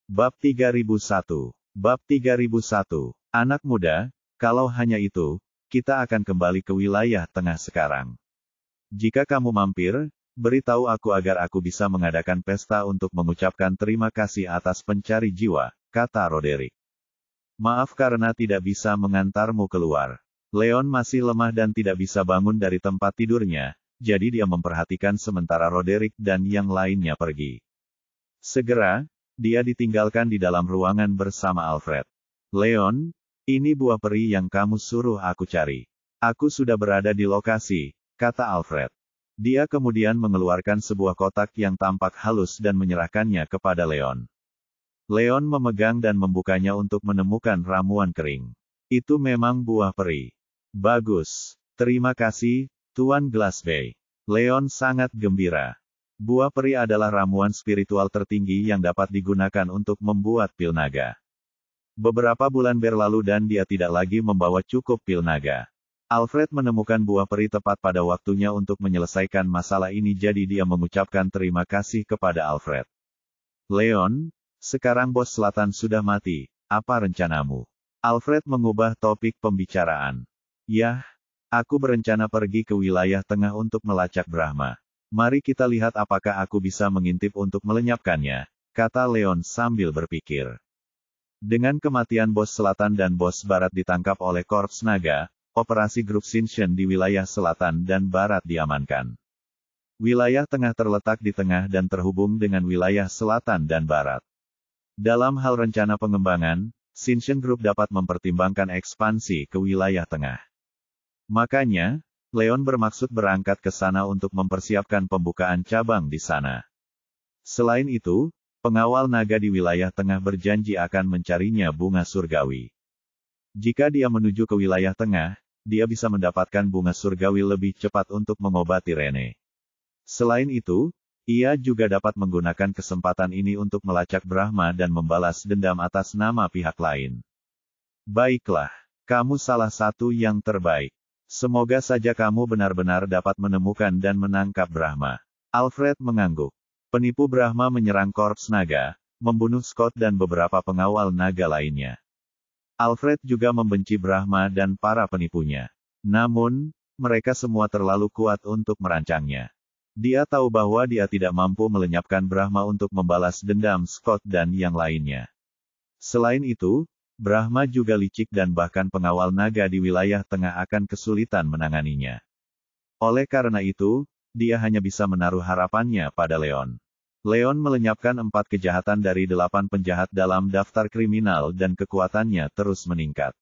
Bab 3001. Bab 3001. Anak muda, kalau hanya itu, kita akan kembali ke wilayah tengah sekarang. Jika kamu mampir, beritahu aku agar aku bisa mengadakan pesta untuk mengucapkan terima kasih atas pencari jiwa, kata Roderick. Maaf karena tidak bisa mengantarmu keluar. Leon masih lemah dan tidak bisa bangun dari tempat tidurnya, jadi dia memperhatikan sementara Roderick dan yang lainnya pergi. Segera, dia ditinggalkan di dalam ruangan bersama Alfred. Leon, ini buah peri yang kamu suruh aku cari. Aku sudah berada di lokasi, kata Alfred. Dia kemudian mengeluarkan sebuah kotak yang tampak halus dan menyerahkannya kepada Leon. Leon memegang dan membukanya untuk menemukan ramuan kering. Itu memang buah peri. Bagus. Terima kasih, Tuan Glasby. Leon sangat gembira. Buah peri adalah ramuan spiritual tertinggi yang dapat digunakan untuk membuat pil naga. Beberapa bulan berlalu dan dia tidak lagi membawa cukup pil naga. Alfred menemukan buah peri tepat pada waktunya untuk menyelesaikan masalah ini, jadi dia mengucapkan terima kasih kepada Alfred. Leon, sekarang bos selatan sudah mati, apa rencanamu? Alfred mengubah topik pembicaraan. Yah, aku berencana pergi ke wilayah tengah untuk melacak Brahma. Mari kita lihat apakah aku bisa mengintip untuk melenyapkannya, kata Leon sambil berpikir. Dengan kematian bos selatan dan bos barat ditangkap oleh Korps Naga, operasi grup Shinshin di wilayah selatan dan barat diamankan. Wilayah tengah terletak di tengah dan terhubung dengan wilayah selatan dan barat. Dalam hal rencana pengembangan, Shinshin Group dapat mempertimbangkan ekspansi ke wilayah tengah. Makanya, Leon bermaksud berangkat ke sana untuk mempersiapkan pembukaan cabang di sana. Selain itu, pengawal naga di wilayah tengah berjanji akan mencarinya bunga surgawi. Jika dia menuju ke wilayah tengah, dia bisa mendapatkan bunga surgawi lebih cepat untuk mengobati Rene. Selain itu, ia juga dapat menggunakan kesempatan ini untuk melacak Brahma dan membalas dendam atas nama pihak lain. Baiklah, kamu salah satu yang terbaik. Semoga saja kamu benar-benar dapat menemukan dan menangkap Brahma. Alfred mengangguk. Penipu Brahma menyerang Korps Naga, membunuh Scott dan beberapa pengawal naga lainnya. Alfred juga membenci Brahma dan para penipunya. Namun, mereka semua terlalu kuat untuk merancangnya. Dia tahu bahwa dia tidak mampu melenyapkan Brahma untuk membalas dendam Scott dan yang lainnya. Selain itu, Brahma juga licik dan bahkan pengawal naga di wilayah tengah akan kesulitan menanganinya. Oleh karena itu, dia hanya bisa menaruh harapannya pada Leon. Leon melenyapkan 4 kejahatan dari 8 penjahat dalam daftar kriminal dan kekuatannya terus meningkat.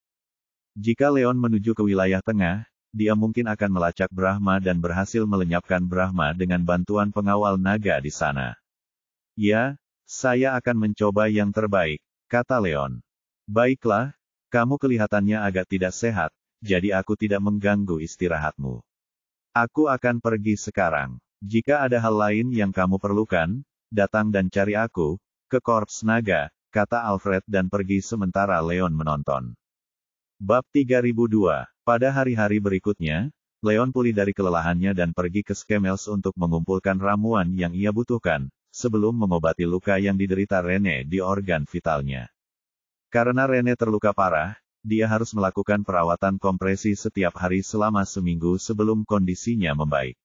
Jika Leon menuju ke wilayah tengah, dia mungkin akan melacak Brahma dan berhasil melenyapkan Brahma dengan bantuan pengawal naga di sana. Ya, saya akan mencoba yang terbaik, kata Leon. Baiklah, kamu kelihatannya agak tidak sehat, jadi aku tidak mengganggu istirahatmu. Aku akan pergi sekarang. Jika ada hal lain yang kamu perlukan, datang dan cari aku, ke Korps Naga, kata Alfred dan pergi sementara Leon menonton. Bab 3002. Pada hari-hari berikutnya, Leon pulih dari kelelahannya dan pergi ke Skemels untuk mengumpulkan ramuan yang ia butuhkan, sebelum mengobati luka yang diderita Rene di organ vitalnya. Karena Rene terluka parah, dia harus melakukan perawatan kompresi setiap hari selama seminggu sebelum kondisinya membaik.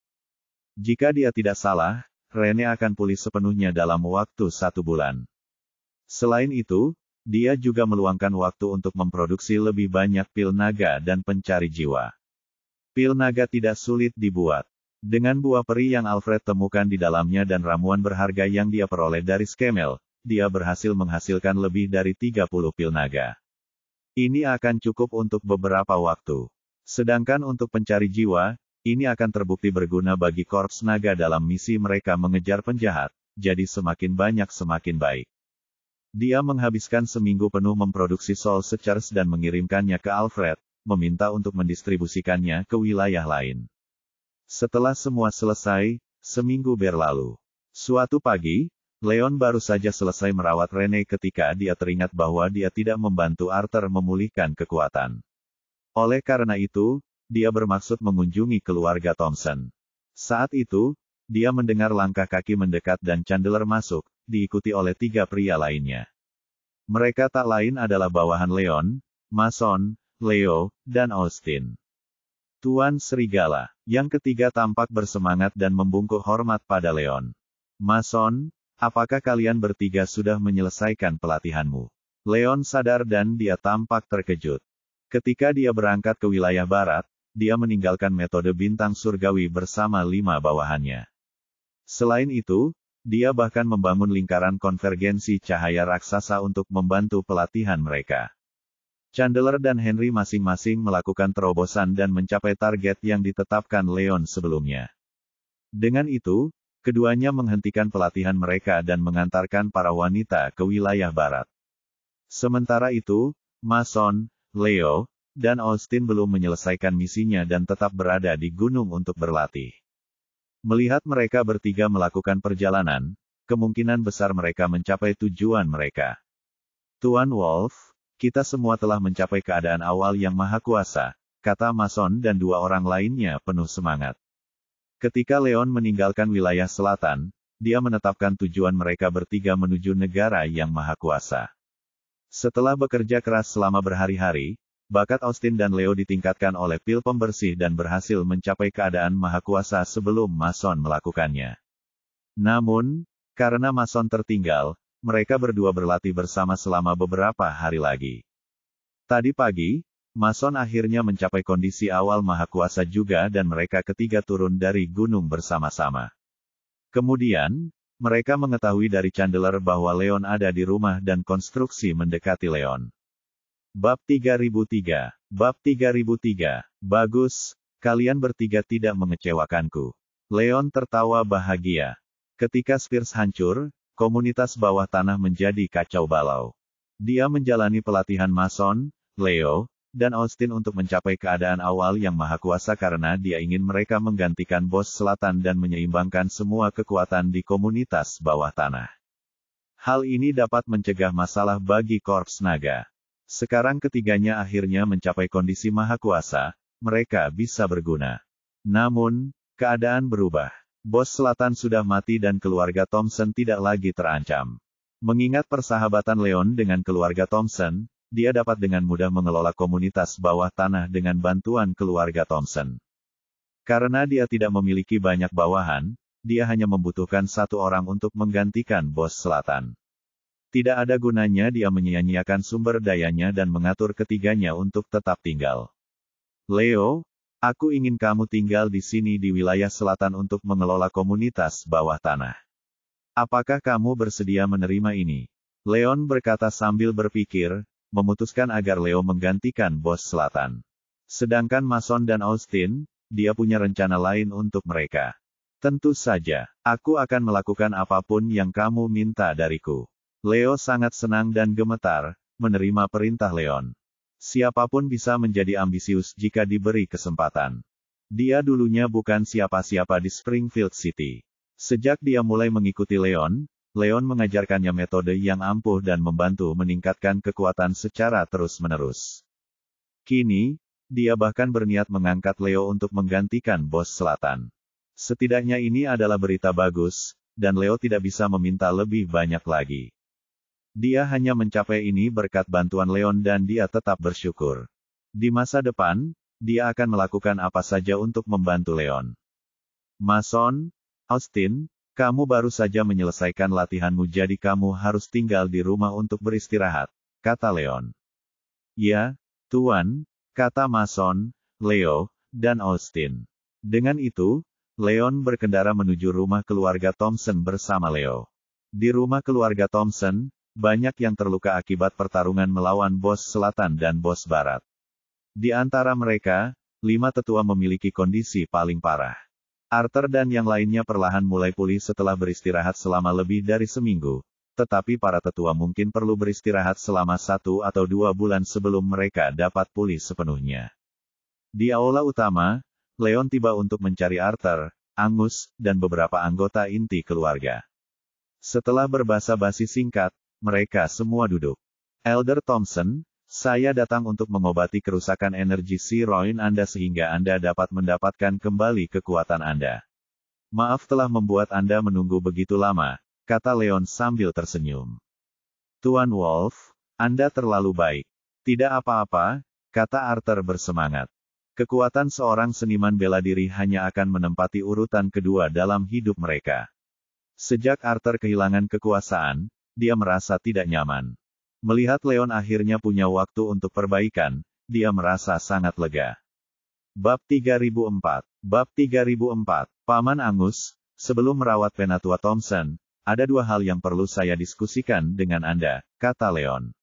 Jika dia tidak salah, Rene akan pulih sepenuhnya dalam waktu 1 bulan. Selain itu, dia juga meluangkan waktu untuk memproduksi lebih banyak pil naga dan pencari jiwa. Pil naga tidak sulit dibuat. Dengan buah peri yang Alfred temukan di dalamnya dan ramuan berharga yang dia peroleh dari Skemel, dia berhasil menghasilkan lebih dari 30 pil naga. Ini akan cukup untuk beberapa waktu. Sedangkan untuk pencari jiwa, ini akan terbukti berguna bagi Korps Naga dalam misi mereka mengejar penjahat, jadi semakin banyak semakin baik. Dia menghabiskan seminggu penuh memproduksi Soul Searchers dan mengirimkannya ke Alfred, meminta untuk mendistribusikannya ke wilayah lain. Setelah semua selesai, seminggu berlalu. Suatu pagi, Leon baru saja selesai merawat Rene ketika dia teringat bahwa dia tidak membantu Arthur memulihkan kekuatan. Oleh karena itu, dia bermaksud mengunjungi keluarga Thompson. Saat itu, dia mendengar langkah kaki mendekat dan Chandler masuk, diikuti oleh 3 pria lainnya. Mereka tak lain adalah bawahan Leon, Mason, Leo, dan Austin. Tuan Serigala. Yang ketiga tampak bersemangat dan membungkuk hormat pada Leon. Mason, apakah kalian bertiga sudah menyelesaikan pelatihanmu? Leon sadar dan dia tampak terkejut. Ketika dia berangkat ke wilayah barat, dia meninggalkan metode bintang surgawi bersama 5 bawahannya. Selain itu, dia bahkan membangun lingkaran konvergensi cahaya raksasa untuk membantu pelatihan mereka. Chandler dan Henry masing-masing melakukan terobosan dan mencapai target yang ditetapkan Leon sebelumnya. Dengan itu, keduanya menghentikan pelatihan mereka dan mengantarkan para wanita ke wilayah barat. Sementara itu, Mason, Leo, dan Austin belum menyelesaikan misinya dan tetap berada di gunung untuk berlatih. Melihat mereka bertiga melakukan perjalanan, kemungkinan besar mereka mencapai tujuan mereka. Tuan Wolf, kita semua telah mencapai keadaan awal yang maha kuasa, kata Mason dan 2 orang lainnya penuh semangat. Ketika Leon meninggalkan wilayah selatan, dia menetapkan tujuan mereka bertiga menuju negara yang maha kuasa. Setelah bekerja keras selama berhari-hari, bakat Austin dan Leo ditingkatkan oleh pil pembersih dan berhasil mencapai keadaan maha kuasa sebelum Mason melakukannya. Namun, karena Mason tertinggal, mereka berdua berlatih bersama selama beberapa hari lagi. Tadi pagi, Mason akhirnya mencapai kondisi awal maha kuasa juga dan mereka ketiga turun dari gunung bersama-sama. Kemudian, mereka mengetahui dari Chandler bahwa Leon ada di rumah dan konstruksi mendekati Leon. Bab 3003. Bab 3003. Bagus, kalian bertiga tidak mengecewakanku. Leon tertawa bahagia. Ketika Spears hancur, komunitas bawah tanah menjadi kacau balau. Dia menjalani pelatihan Mason, Leo, dan Austin untuk mencapai keadaan awal yang maha kuasa karena dia ingin mereka menggantikan bos selatan dan menyeimbangkan semua kekuatan di komunitas bawah tanah. Hal ini dapat mencegah masalah bagi Korps Naga. Sekarang ketiganya akhirnya mencapai kondisi maha kuasa, mereka bisa berguna. Namun, keadaan berubah. Bos selatan sudah mati dan keluarga Thompson tidak lagi terancam. Mengingat persahabatan Leon dengan keluarga Thompson, dia dapat dengan mudah mengelola komunitas bawah tanah dengan bantuan keluarga Thompson. Karena dia tidak memiliki banyak bawahan, dia hanya membutuhkan 1 orang untuk menggantikan bos selatan. Tidak ada gunanya dia menyia-nyiakan sumber dayanya dan mengatur ketiganya untuk tetap tinggal. Leo, aku ingin kamu tinggal di sini di wilayah selatan untuk mengelola komunitas bawah tanah. Apakah kamu bersedia menerima ini? Leon berkata sambil berpikir, memutuskan agar Leo menggantikan bos selatan. Sedangkan Mason dan Austin, dia punya rencana lain untuk mereka. Tentu saja, aku akan melakukan apapun yang kamu minta dariku. Leo sangat senang dan gemetar, menerima perintah Leon. Siapapun bisa menjadi ambisius jika diberi kesempatan. Dia dulunya bukan siapa-siapa di Springfield City. Sejak dia mulai mengikuti Leon, Leon mengajarkannya metode yang ampuh dan membantu meningkatkan kekuatan secara terus-menerus. Kini, dia bahkan berniat mengangkat Leo untuk menggantikan bos selatan. Setidaknya ini adalah berita bagus, dan Leo tidak bisa meminta lebih banyak lagi. Dia hanya mencapai ini berkat bantuan Leon dan dia tetap bersyukur. Di masa depan, dia akan melakukan apa saja untuk membantu Leon. Mason, Austin, kamu baru saja menyelesaikan latihanmu jadi kamu harus tinggal di rumah untuk beristirahat, kata Leon. Ya, Tuan, kata Mason, Leo, dan Austin. Dengan itu, Leon berkendara menuju rumah keluarga Thompson bersama Leo. Di rumah keluarga Thompson, banyak yang terluka akibat pertarungan melawan bos selatan dan bos barat. Di antara mereka, 5 tetua memiliki kondisi paling parah. Arthur dan yang lainnya perlahan mulai pulih setelah beristirahat selama lebih dari seminggu, tetapi para tetua mungkin perlu beristirahat selama 1 atau 2 bulan sebelum mereka dapat pulih sepenuhnya. Di aula utama, Leon tiba untuk mencari Arthur, Angus, dan beberapa anggota inti keluarga. Setelah berbasa-basi singkat, mereka semua duduk. Elder Thompson, saya datang untuk mengobati kerusakan energi si Roin Anda sehingga Anda dapat mendapatkan kembali kekuatan Anda. Maaf telah membuat Anda menunggu begitu lama, kata Leon sambil tersenyum. Tuan Wolf, Anda terlalu baik. Tidak apa-apa, kata Arthur bersemangat. Kekuatan seorang seniman bela diri hanya akan menempati urutan kedua dalam hidup mereka. Sejak Arthur kehilangan kekuasaan, dia merasa tidak nyaman. Melihat Leon akhirnya punya waktu untuk perbaikan, dia merasa sangat lega. Bab 3004. Bab 3004. Paman Angus, sebelum merawat Penatua Thompson, ada dua hal yang perlu saya diskusikan dengan Anda, kata Leon.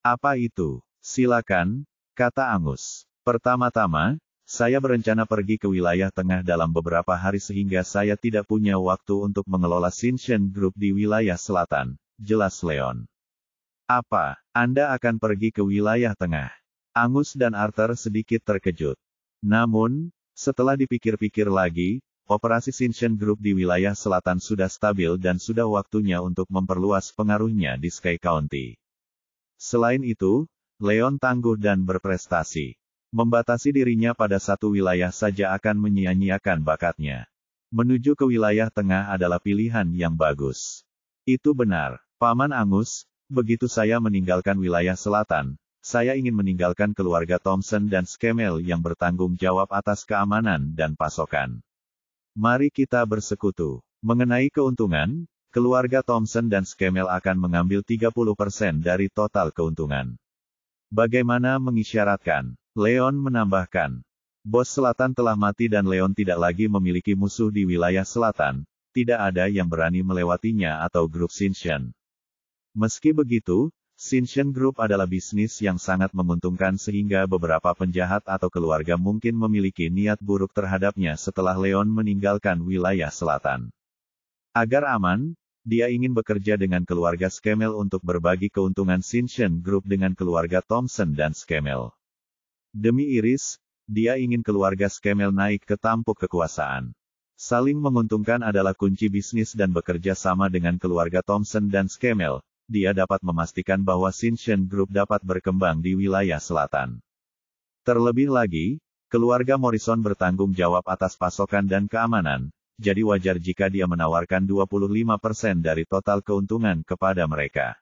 Apa itu? Silakan, kata Angus. Pertama-tama, saya berencana pergi ke wilayah tengah dalam beberapa hari sehingga saya tidak punya waktu untuk mengelola Shinshin Group di wilayah selatan, jelas Leon. Apa, Anda akan pergi ke wilayah tengah? Angus dan Arthur sedikit terkejut. Namun, setelah dipikir-pikir lagi, operasi Shinshin Group di wilayah selatan sudah stabil dan sudah waktunya untuk memperluas pengaruhnya di Sky County. Selain itu, Leon tangguh dan berprestasi. Membatasi dirinya pada satu wilayah saja akan menyia-nyiakan bakatnya. Menuju ke wilayah tengah adalah pilihan yang bagus. Itu benar, Paman Angus, begitu saya meninggalkan wilayah selatan, saya ingin meninggalkan keluarga Thompson dan Skemel yang bertanggung jawab atas keamanan dan pasokan. Mari kita bersekutu. Mengenai keuntungan, keluarga Thompson dan Skemel akan mengambil 30% dari total keuntungan. Bagaimana mengisyaratkan? Leon menambahkan. Bos selatan telah mati dan Leon tidak lagi memiliki musuh di wilayah selatan, tidak ada yang berani melewatinya atau grup Shinshin. Meski begitu, Shinshin Group adalah bisnis yang sangat menguntungkan sehingga beberapa penjahat atau keluarga mungkin memiliki niat buruk terhadapnya setelah Leon meninggalkan wilayah selatan. Agar aman, dia ingin bekerja dengan keluarga Skemel untuk berbagi keuntungan Shinshin Group dengan keluarga Thompson dan Skemel. Demi Iris, dia ingin keluarga Skemel naik ke tampuk kekuasaan. Saling menguntungkan adalah kunci bisnis dan bekerja sama dengan keluarga Thompson dan Skemel, dia dapat memastikan bahwa Shinshin Group dapat berkembang di wilayah selatan. Terlebih lagi, keluarga Morrison bertanggung jawab atas pasokan dan keamanan, jadi wajar jika dia menawarkan 25% dari total keuntungan kepada mereka.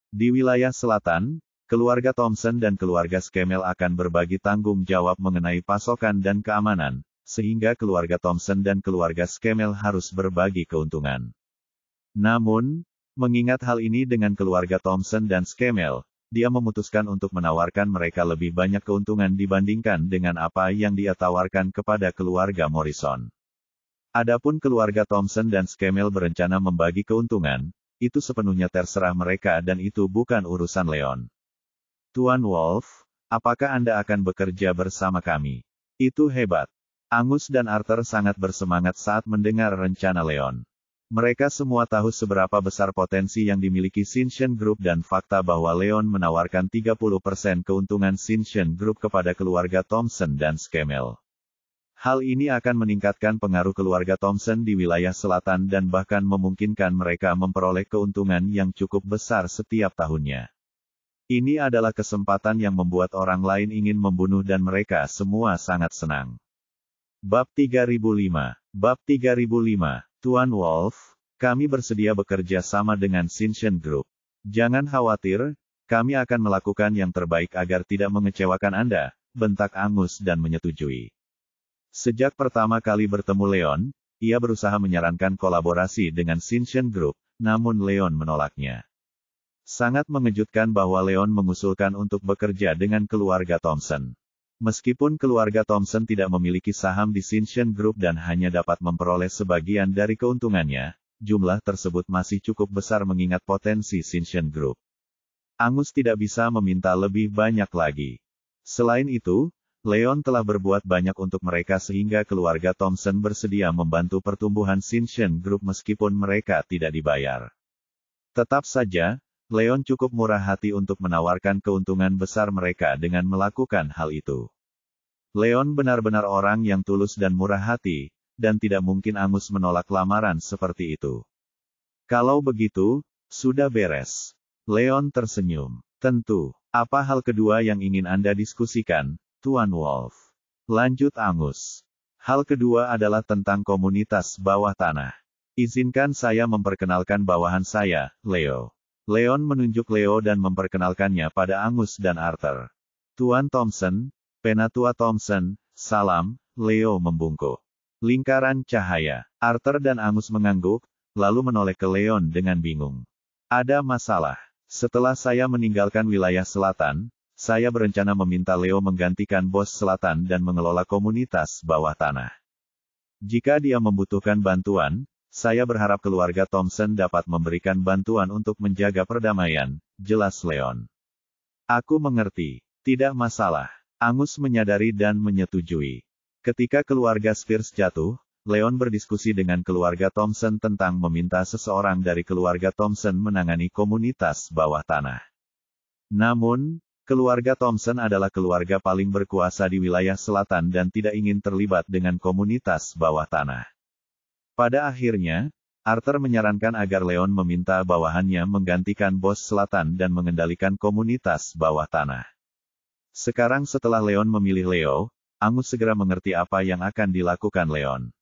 Di wilayah selatan, keluarga Thompson dan keluarga Skemel akan berbagi tanggung jawab mengenai pasokan dan keamanan, sehingga keluarga Thompson dan keluarga Skemel harus berbagi keuntungan. Namun, mengingat hal ini dengan keluarga Thompson dan Skemel, dia memutuskan untuk menawarkan mereka lebih banyak keuntungan dibandingkan dengan apa yang dia tawarkan kepada keluarga Morrison. Adapun keluarga Thompson dan Skemel berencana membagi keuntungan, itu sepenuhnya terserah mereka dan itu bukan urusan Leon. Tuan Wolf, apakah Anda akan bekerja bersama kami? Itu hebat. Angus dan Arthur sangat bersemangat saat mendengar rencana Leon. Mereka semua tahu seberapa besar potensi yang dimiliki Shinshin Group dan fakta bahwa Leon menawarkan 30% keuntungan Shinshin Group kepada keluarga Thompson dan Skemel. Hal ini akan meningkatkan pengaruh keluarga Thompson di wilayah selatan dan bahkan memungkinkan mereka memperoleh keuntungan yang cukup besar setiap tahunnya. Ini adalah kesempatan yang membuat orang lain ingin membunuh dan mereka semua sangat senang. Bab 3005. Bab 3005. Tuan Wolf, kami bersedia bekerja sama dengan Shinshin Group. Jangan khawatir, kami akan melakukan yang terbaik agar tidak mengecewakan Anda, bentak Angus dan menyetujui. Sejak pertama kali bertemu Leon, ia berusaha menyarankan kolaborasi dengan Shinshin Group, namun Leon menolaknya. Sangat mengejutkan bahwa Leon mengusulkan untuk bekerja dengan keluarga Thompson. Meskipun keluarga Thompson tidak memiliki saham di Shinshin Group dan hanya dapat memperoleh sebagian dari keuntungannya, jumlah tersebut masih cukup besar mengingat potensi Shinshin Group. Angus tidak bisa meminta lebih banyak lagi. Selain itu, Leon telah berbuat banyak untuk mereka sehingga keluarga Thompson bersedia membantu pertumbuhan Shinshin Group meskipun mereka tidak dibayar. Tetap saja, Leon cukup murah hati untuk menawarkan keuntungan besar mereka dengan melakukan hal itu. Leon benar-benar orang yang tulus dan murah hati, dan tidak mungkin Angus menolak lamaran seperti itu. Kalau begitu, sudah beres. Leon tersenyum. Tentu, apa hal kedua yang ingin Anda diskusikan, Tuan Wolf? Lanjut Angus. Hal kedua adalah tentang komunitas bawah tanah. Izinkan saya memperkenalkan bawahan saya, Leo. Leon menunjuk Leo dan memperkenalkannya pada Angus dan Arthur. Tuan Thompson, Penatua Thompson, salam, Leo membungkuk. Lingkaran cahaya. Arthur dan Angus mengangguk, lalu menoleh ke Leon dengan bingung. Ada masalah. Setelah saya meninggalkan wilayah selatan, saya berencana meminta Leo menggantikan bos selatan dan mengelola komunitas bawah tanah. Jika dia membutuhkan bantuan, saya berharap keluarga Thompson dapat memberikan bantuan untuk menjaga perdamaian, jelas Leon. Aku mengerti. Tidak masalah. Angus menyadari dan menyetujui. Ketika keluarga Spears jatuh, Leon berdiskusi dengan keluarga Thompson tentang meminta seseorang dari keluarga Thompson menangani komunitas bawah tanah. Namun, keluarga Thompson adalah keluarga paling berkuasa di wilayah selatan dan tidak ingin terlibat dengan komunitas bawah tanah. Pada akhirnya, Arthur menyarankan agar Leon meminta bawahannya menggantikan bos selatan dan mengendalikan komunitas bawah tanah. Sekarang setelah Leon memilih Leo, Angus segera mengerti apa yang akan dilakukan Leon.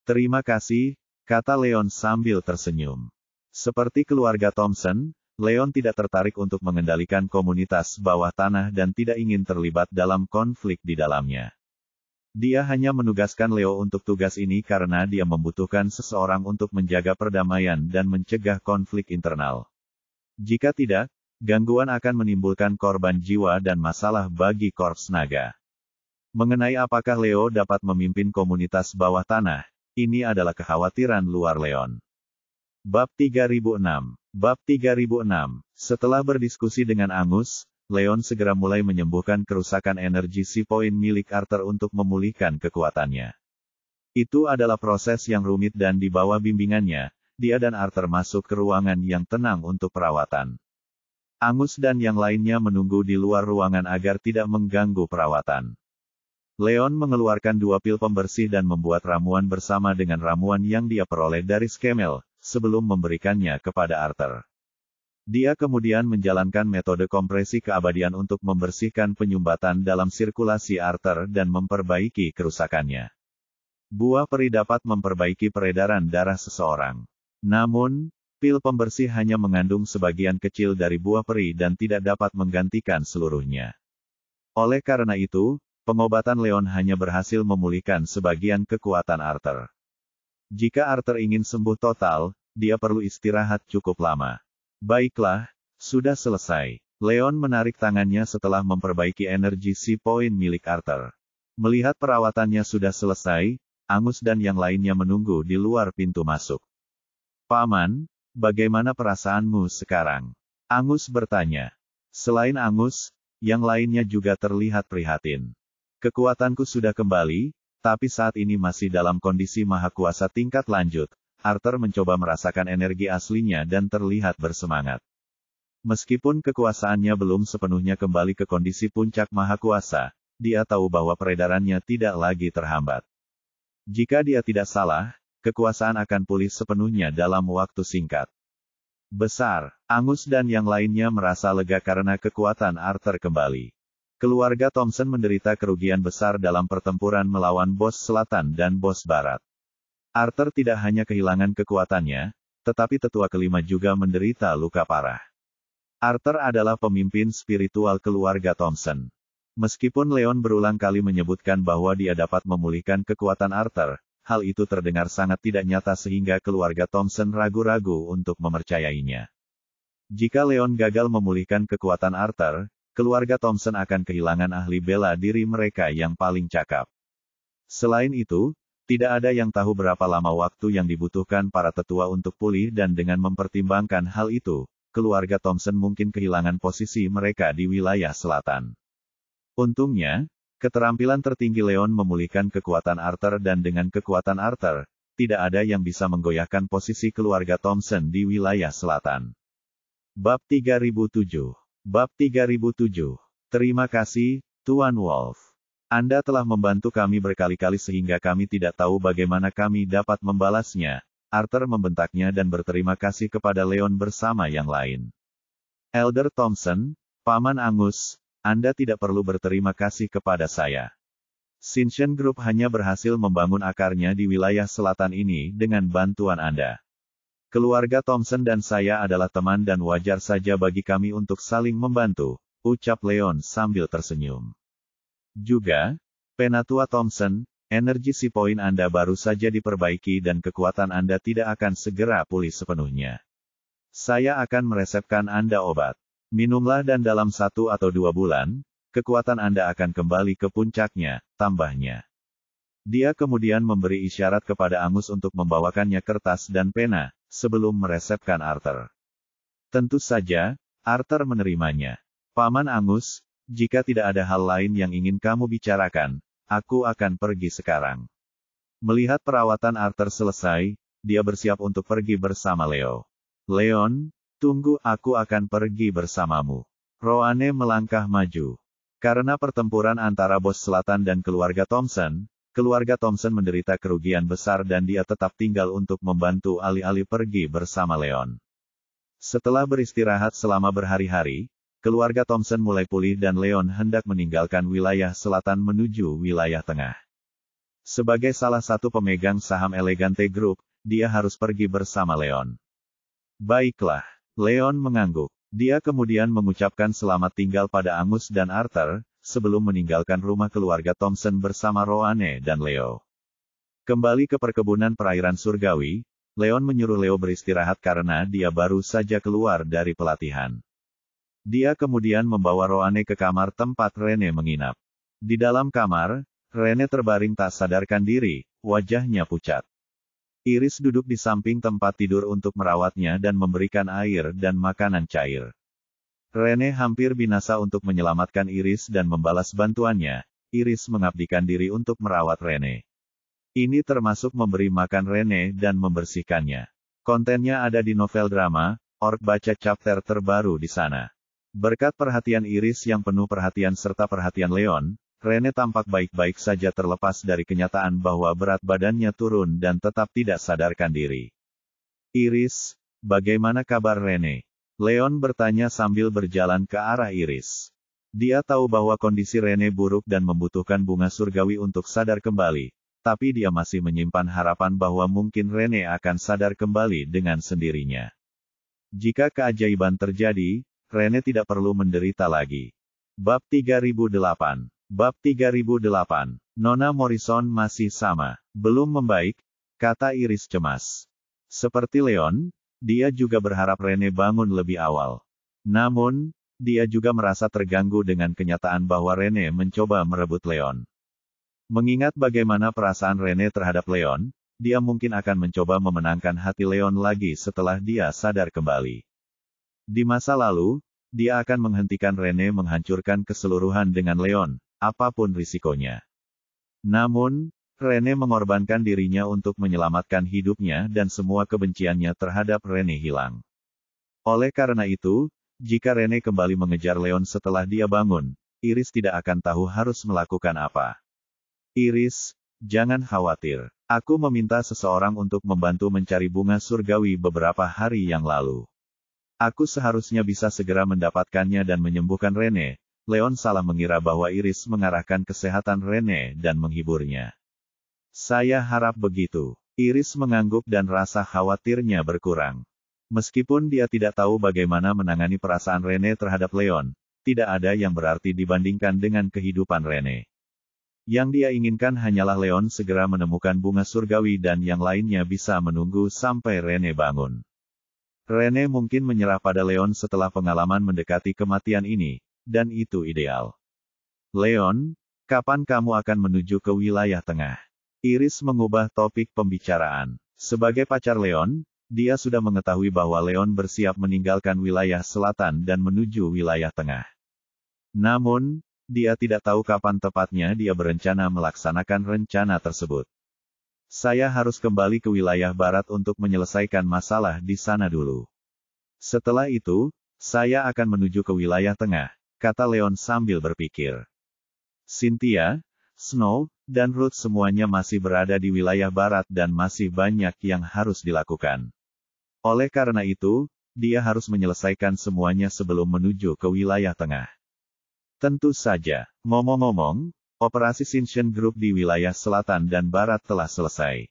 Terima kasih, kata Leon sambil tersenyum. Seperti keluarga Thompson, Leon tidak tertarik untuk mengendalikan komunitas bawah tanah dan tidak ingin terlibat dalam konflik di dalamnya. Dia hanya menugaskan Leo untuk tugas ini karena dia membutuhkan seseorang untuk menjaga perdamaian dan mencegah konflik internal. Jika tidak, gangguan akan menimbulkan korban jiwa dan masalah bagi Korps Naga. Mengenai apakah Leo dapat memimpin komunitas bawah tanah, ini adalah kekhawatiran luar Leon. Bab 3006. Bab 3006. Setelah berdiskusi dengan Angus, Leon segera mulai menyembuhkan kerusakan energi si poin milik Arthur untuk memulihkan kekuatannya. Itu adalah proses yang rumit dan di bawah bimbingannya, dia dan Arthur masuk ke ruangan yang tenang untuk perawatan. Angus dan yang lainnya menunggu di luar ruangan agar tidak mengganggu perawatan. Leon mengeluarkan 2 pil pembersih dan membuat ramuan bersama dengan ramuan yang dia peroleh dari Skemel, sebelum memberikannya kepada Arthur. Dia kemudian menjalankan metode kompresi keabadian untuk membersihkan penyumbatan dalam sirkulasi Arthur dan memperbaiki kerusakannya. Buah peri dapat memperbaiki peredaran darah seseorang. Namun, pil pembersih hanya mengandung sebagian kecil dari buah peri dan tidak dapat menggantikan seluruhnya. Oleh karena itu, pengobatan Leon hanya berhasil memulihkan sebagian kekuatan Arthur. Jika Arthur ingin sembuh total, dia perlu istirahat cukup lama. Baiklah, sudah selesai. Leon menarik tangannya setelah memperbaiki energi si poin milik Arthur. Melihat perawatannya sudah selesai, Angus dan yang lainnya menunggu di luar pintu masuk. Paman, bagaimana perasaanmu sekarang? Angus bertanya. Selain Angus, yang lainnya juga terlihat prihatin. Kekuatanku sudah kembali, tapi saat ini masih dalam kondisi maha kuasa tingkat lanjut. Arthur mencoba merasakan energi aslinya dan terlihat bersemangat. Meskipun kekuasaannya belum sepenuhnya kembali ke kondisi puncak maha kuasa, dia tahu bahwa peredarannya tidak lagi terhambat. Jika dia tidak salah, kekuasaan akan pulih sepenuhnya dalam waktu singkat. Besar, Angus dan yang lainnya merasa lega karena kekuatan Arthur kembali. Keluarga Thompson menderita kerugian besar dalam pertempuran melawan bos selatan dan bos barat. Arthur tidak hanya kehilangan kekuatannya, tetapi tetua kelima juga menderita luka parah. Arthur adalah pemimpin spiritual keluarga Thompson. Meskipun Leon berulang kali menyebutkan bahwa dia dapat memulihkan kekuatan Arthur, hal itu terdengar sangat tidak nyata sehingga keluarga Thompson ragu-ragu untuk mempercayainya. Jika Leon gagal memulihkan kekuatan Arthur, keluarga Thompson akan kehilangan ahli bela diri mereka yang paling cakap. Selain itu, tidak ada yang tahu berapa lama waktu yang dibutuhkan para tetua untuk pulih dan dengan mempertimbangkan hal itu, keluarga Thompson mungkin kehilangan posisi mereka di wilayah selatan. Untungnya, keterampilan tertinggi Leon memulihkan kekuatan Arthur dan dengan kekuatan Arthur, tidak ada yang bisa menggoyahkan posisi keluarga Thompson di wilayah selatan. Bab 3007. Bab 3007. Terima kasih, Tuan Wolf. Anda telah membantu kami berkali-kali sehingga kami tidak tahu bagaimana kami dapat membalasnya. Arthur membentaknya dan berterima kasih kepada Leon bersama yang lain. Elder Thompson, Paman Angus, Anda tidak perlu berterima kasih kepada saya. Shinshin Group hanya berhasil membangun akarnya di wilayah selatan ini dengan bantuan Anda. Keluarga Thompson dan saya adalah teman dan wajar saja bagi kami untuk saling membantu, ucap Leon sambil tersenyum. Juga, Penatua Thompson, energi si poin Anda baru saja diperbaiki dan kekuatan Anda tidak akan segera pulih sepenuhnya. Saya akan meresepkan Anda obat. Minumlah dan dalam 1 atau 2 bulan, kekuatan Anda akan kembali ke puncaknya, tambahnya. Dia kemudian memberi isyarat kepada Angus untuk membawakannya kertas dan pena, sebelum meresepkan Arthur. Tentu saja, Arthur menerimanya. Paman Angus, jika tidak ada hal lain yang ingin kamu bicarakan, aku akan pergi sekarang. Melihat perawatan Arthur selesai, dia bersiap untuk pergi bersama Leo. Leon, tunggu, aku akan pergi bersamamu. Roane melangkah maju. Karena pertempuran antara bos selatan dan keluarga Thompson menderita kerugian besar dan dia tetap tinggal untuk membantu alih-alih pergi bersama Leon. Setelah beristirahat selama berhari-hari, keluarga Thompson mulai pulih dan Leon hendak meninggalkan wilayah selatan menuju wilayah tengah. Sebagai salah satu pemegang saham Elegante Group, dia harus pergi bersama Leon. Baiklah, Leon mengangguk. Dia kemudian mengucapkan selamat tinggal pada Angus dan Arthur, sebelum meninggalkan rumah keluarga Thompson bersama Roane dan Leo. Kembali ke perkebunan perairan surgawi, Leon menyuruh Leo beristirahat karena dia baru saja keluar dari pelatihan. Dia kemudian membawa Roane ke kamar tempat Rene menginap. Di dalam kamar, Rene terbaring tak sadarkan diri, wajahnya pucat. Iris duduk di samping tempat tidur untuk merawatnya dan memberikan air dan makanan cair. Rene hampir binasa untuk menyelamatkan Iris dan membalas bantuannya. Iris mengabdikan diri untuk merawat Rene. Ini termasuk memberi makan Rene dan membersihkannya. Kontennya ada di novel drama, Orc baca chapter terbaru di sana. Berkat perhatian Iris yang penuh perhatian serta perhatian Leon, Rene tampak baik-baik saja terlepas dari kenyataan bahwa berat badannya turun dan tetap tidak sadarkan diri. Iris, bagaimana kabar Rene? Leon bertanya sambil berjalan ke arah Iris. Dia tahu bahwa kondisi Rene buruk dan membutuhkan bunga surgawi untuk sadar kembali, tapi dia masih menyimpan harapan bahwa mungkin Rene akan sadar kembali dengan sendirinya. Jika keajaiban terjadi, Rene tidak perlu menderita lagi. Bab 3008. Bab 3008. Nona Morrison masih sama, belum membaik, kata Iris cemas. Seperti Leon, dia juga berharap Rene bangun lebih awal. Namun, dia juga merasa terganggu dengan kenyataan bahwa Rene mencoba merebut Leon. Mengingat bagaimana perasaan Rene terhadap Leon, dia mungkin akan mencoba memenangkan hati Leon lagi setelah dia sadar kembali. Di masa lalu, dia akan menghentikan Rene menghancurkan keseluruhan dengan Leon, apapun risikonya. Namun, Rene mengorbankan dirinya untuk menyelamatkan hidupnya dan semua kebenciannya terhadap Rene hilang. Oleh karena itu, jika Rene kembali mengejar Leon setelah dia bangun, Iris tidak akan tahu harus melakukan apa. Iris, jangan khawatir. Aku meminta seseorang untuk membantu mencari bunga surgawi beberapa hari yang lalu. Aku seharusnya bisa segera mendapatkannya dan menyembuhkan Rene. Leon salah mengira bahwa Iris mengarahkan kesehatan Rene dan menghiburnya. Saya harap begitu. Iris mengangguk dan rasa khawatirnya berkurang. Meskipun dia tidak tahu bagaimana menangani perasaan Rene terhadap Leon, tidak ada yang berarti dibandingkan dengan kehidupan Rene. Yang dia inginkan hanyalah Leon segera menemukan bunga surgawi dan yang lainnya bisa menunggu sampai Rene bangun. Rene mungkin menyerah pada Leon setelah pengalaman mendekati kematian ini, dan itu ideal. Leon, kapan kamu akan menuju ke wilayah tengah? Iris mengubah topik pembicaraan. Sebagai pacar Leon, dia sudah mengetahui bahwa Leon bersiap meninggalkan wilayah selatan dan menuju wilayah tengah. Namun, dia tidak tahu kapan tepatnya dia berencana melaksanakan rencana tersebut. Saya harus kembali ke wilayah barat untuk menyelesaikan masalah di sana dulu. Setelah itu, saya akan menuju ke wilayah tengah, kata Leon sambil berpikir. Cynthia, Snow, dan Ruth semuanya masih berada di wilayah barat dan masih banyak yang harus dilakukan. Oleh karena itu, dia harus menyelesaikan semuanya sebelum menuju ke wilayah tengah. Tentu saja, ngomong-ngomong, operasi Sinchen Group di wilayah selatan dan barat telah selesai.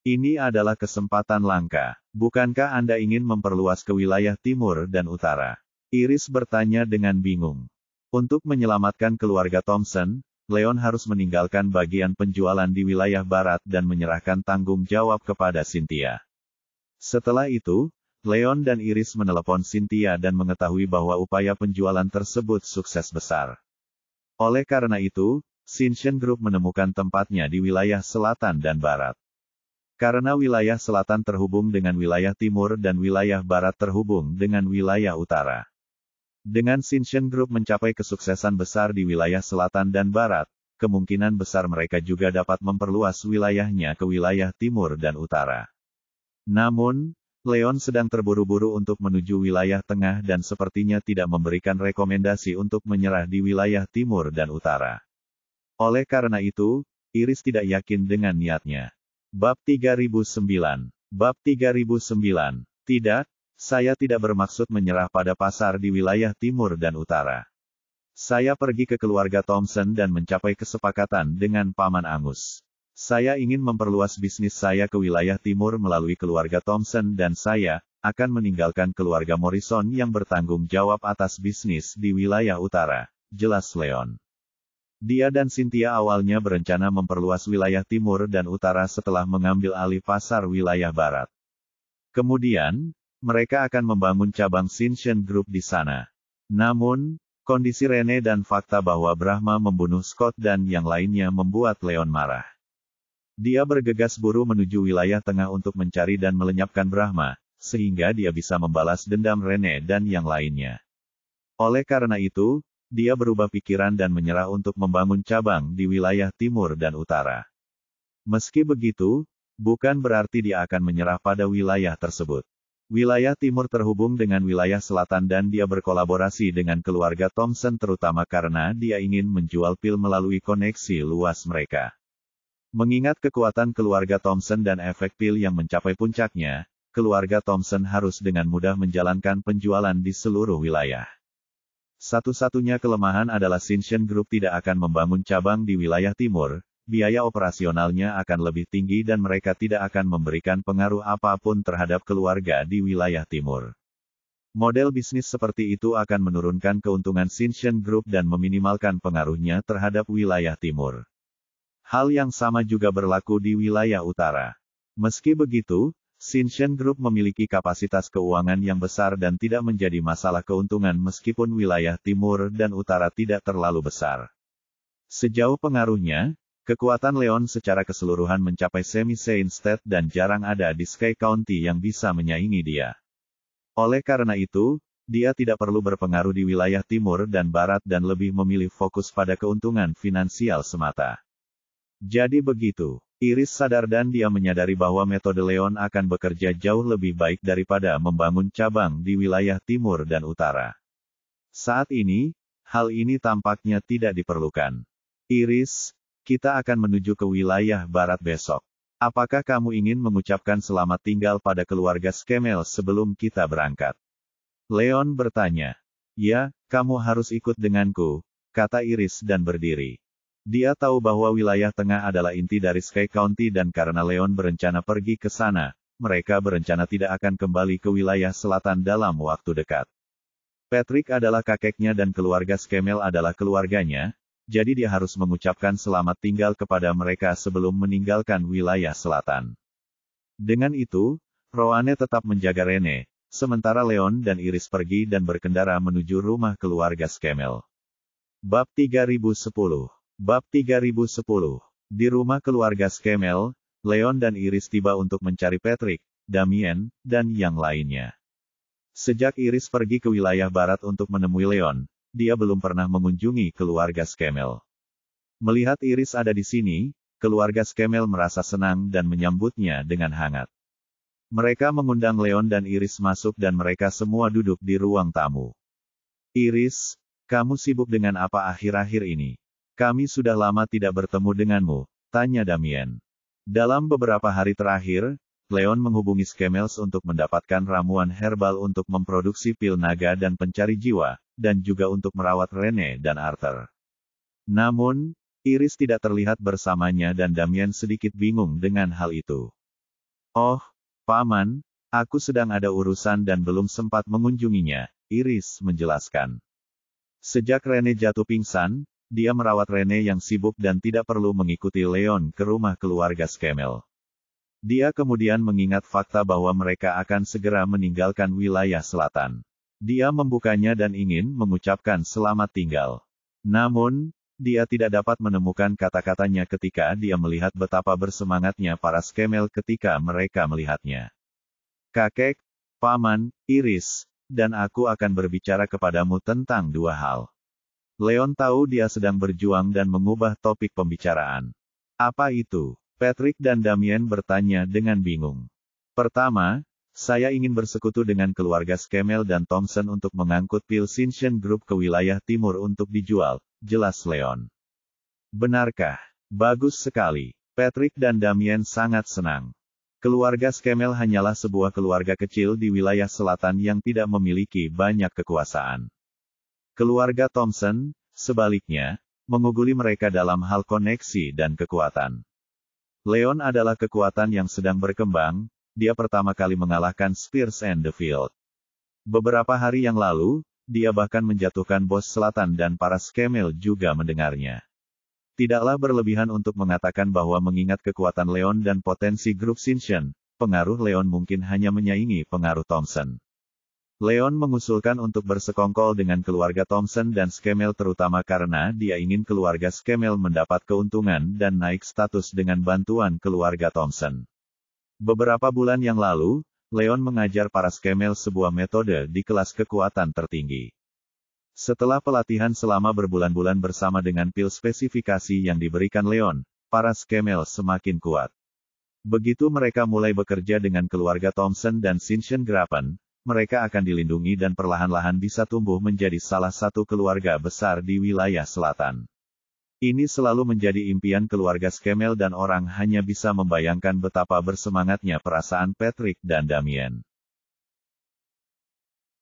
Ini adalah kesempatan langka. Bukankah Anda ingin memperluas ke wilayah timur dan utara? Iris bertanya dengan bingung. Untuk menyelamatkan keluarga Thompson, Leon harus meninggalkan bagian penjualan di wilayah barat dan menyerahkan tanggung jawab kepada Cynthia. Setelah itu, Leon dan Iris menelepon Cynthia dan mengetahui bahwa upaya penjualan tersebut sukses besar. Oleh karena itu, Shinshin Group menemukan tempatnya di wilayah selatan dan barat. Karena wilayah selatan terhubung dengan wilayah timur dan wilayah barat terhubung dengan wilayah utara. Dengan Shinshin Group mencapai kesuksesan besar di wilayah selatan dan barat, kemungkinan besar mereka juga dapat memperluas wilayahnya ke wilayah timur dan utara. Namun, Leon sedang terburu-buru untuk menuju wilayah tengah dan sepertinya tidak memberikan rekomendasi untuk menyerah di wilayah timur dan utara. Oleh karena itu, Iris tidak yakin dengan niatnya. Bab 3009. Bab 3009. Tidak, saya tidak bermaksud menyerah pada pasar di wilayah timur dan utara. Saya pergi ke keluarga Thompson dan mencapai kesepakatan dengan Paman Angus. Saya ingin memperluas bisnis saya ke wilayah timur melalui keluarga Thompson dan saya akan meninggalkan keluarga Morrison yang bertanggung jawab atas bisnis di wilayah utara, jelas Leon. Dia dan Cynthia awalnya berencana memperluas wilayah timur dan utara setelah mengambil alih pasar wilayah barat. Kemudian, mereka akan membangun cabang Shinshin Group di sana. Namun, kondisi Rene dan fakta bahwa Brahma membunuh Scott dan yang lainnya membuat Leon marah. Dia bergegas buru menuju wilayah tengah untuk mencari dan melenyapkan Brahma, sehingga dia bisa membalas dendam Rene dan yang lainnya. Oleh karena itu, dia berubah pikiran dan menyerah untuk membangun cabang di wilayah timur dan utara. Meski begitu, bukan berarti dia akan menyerah pada wilayah tersebut. Wilayah timur terhubung dengan wilayah selatan dan dia berkolaborasi dengan keluarga Thompson terutama karena dia ingin menjual pil melalui koneksi luas mereka. Mengingat kekuatan keluarga Thompson dan efek pil yang mencapai puncaknya, keluarga Thompson harus dengan mudah menjalankan penjualan di seluruh wilayah. Satu-satunya kelemahan adalah Shinshin Group tidak akan membangun cabang di wilayah timur, biaya operasionalnya akan lebih tinggi dan mereka tidak akan memberikan pengaruh apapun terhadap keluarga di wilayah timur. Model bisnis seperti itu akan menurunkan keuntungan Shinshin Group dan meminimalkan pengaruhnya terhadap wilayah timur. Hal yang sama juga berlaku di wilayah utara. Meski begitu, Shinshin Group memiliki kapasitas keuangan yang besar dan tidak menjadi masalah keuntungan meskipun wilayah timur dan utara tidak terlalu besar. Sejauh pengaruhnya, kekuatan Leon secara keseluruhan mencapai semi-Saint State dan jarang ada di Sky County yang bisa menyaingi dia. Oleh karena itu, dia tidak perlu berpengaruh di wilayah timur dan barat dan lebih memilih fokus pada keuntungan finansial semata. Jadi begitu. Iris sadar dan dia menyadari bahwa metode Leon akan bekerja jauh lebih baik daripada membangun cabang di wilayah timur dan utara. Saat ini, hal ini tampaknya tidak diperlukan. Iris, kita akan menuju ke wilayah barat besok. Apakah kamu ingin mengucapkan selamat tinggal pada keluarga Skemel sebelum kita berangkat? Leon bertanya. Ya, kamu harus ikut denganku, kata Iris dan berdiri. Dia tahu bahwa wilayah tengah adalah inti dari Sky County dan karena Leon berencana pergi ke sana, mereka berencana tidak akan kembali ke wilayah selatan dalam waktu dekat. Patrick adalah kakeknya dan keluarga Skemel adalah keluarganya, jadi dia harus mengucapkan selamat tinggal kepada mereka sebelum meninggalkan wilayah selatan. Dengan itu, Roane tetap menjaga Rene, sementara Leon dan Iris pergi dan berkendara menuju rumah keluarga Skemel. Bab 3010. Bab 3010. Di rumah keluarga Skemel, Leon dan Iris tiba untuk mencari Patrick, Damien, dan yang lainnya. Sejak Iris pergi ke wilayah barat untuk menemui Leon, dia belum pernah mengunjungi keluarga Skemel. Melihat Iris ada di sini, keluarga Skemel merasa senang dan menyambutnya dengan hangat. Mereka mengundang Leon dan Iris masuk dan mereka semua duduk di ruang tamu. Iris, kamu sibuk dengan apa akhir-akhir ini? Kami sudah lama tidak bertemu denganmu, tanya Damien. Dalam beberapa hari terakhir, Leon menghubungi Skemels untuk mendapatkan ramuan herbal untuk memproduksi pil naga dan pencari jiwa, dan juga untuk merawat Rene dan Arthur. Namun, Iris tidak terlihat bersamanya dan Damien sedikit bingung dengan hal itu. Oh, Paman, aku sedang ada urusan dan belum sempat mengunjunginya, Iris menjelaskan. Sejak Rene jatuh pingsan, dia merawat Rene yang sibuk dan tidak perlu mengikuti Leon ke rumah keluarga Skemel. Dia kemudian mengingat fakta bahwa mereka akan segera meninggalkan wilayah selatan. Dia membukanya dan ingin mengucapkan selamat tinggal. Namun, dia tidak dapat menemukan kata-katanya ketika dia melihat betapa bersemangatnya para Skemel ketika mereka melihatnya. Kakek, Paman, Iris, dan aku akan berbicara kepadamu tentang dua hal. Leon tahu dia sedang berjuang dan mengubah topik pembicaraan. Apa itu? Patrick dan Damien bertanya dengan bingung. Pertama, saya ingin bersekutu dengan keluarga Skemel dan Thompson untuk mengangkut pil Sinchen Group ke wilayah timur untuk dijual, jelas Leon. Benarkah? Bagus sekali. Patrick dan Damien sangat senang. Keluarga Skemel hanyalah sebuah keluarga kecil di wilayah selatan yang tidak memiliki banyak kekuasaan. Keluarga Thompson, sebaliknya, menguguli mereka dalam hal koneksi dan kekuatan. Leon adalah kekuatan yang sedang berkembang, dia pertama kali mengalahkan Spears and the Field. Beberapa hari yang lalu, dia bahkan menjatuhkan bos selatan dan para Skemel juga mendengarnya. Tidaklah berlebihan untuk mengatakan bahwa mengingat kekuatan Leon dan potensi grup Sinchen, pengaruh Leon mungkin hanya menyaingi pengaruh Thompson. Leon mengusulkan untuk bersekongkol dengan keluarga Thompson dan Skemel terutama karena dia ingin keluarga Skemel mendapat keuntungan dan naik status dengan bantuan keluarga Thompson. Beberapa bulan yang lalu, Leon mengajar para Skemel sebuah metode di kelas kekuatan tertinggi. Setelah pelatihan selama berbulan-bulan bersama dengan pil spesifikasi yang diberikan Leon, para Skemel semakin kuat. Begitu mereka mulai bekerja dengan keluarga Thompson dan Sinchen Grapen, mereka akan dilindungi dan perlahan-lahan bisa tumbuh menjadi salah satu keluarga besar di wilayah selatan. Ini selalu menjadi impian keluarga Skemel dan orang hanya bisa membayangkan betapa bersemangatnya perasaan Patrick dan Damien.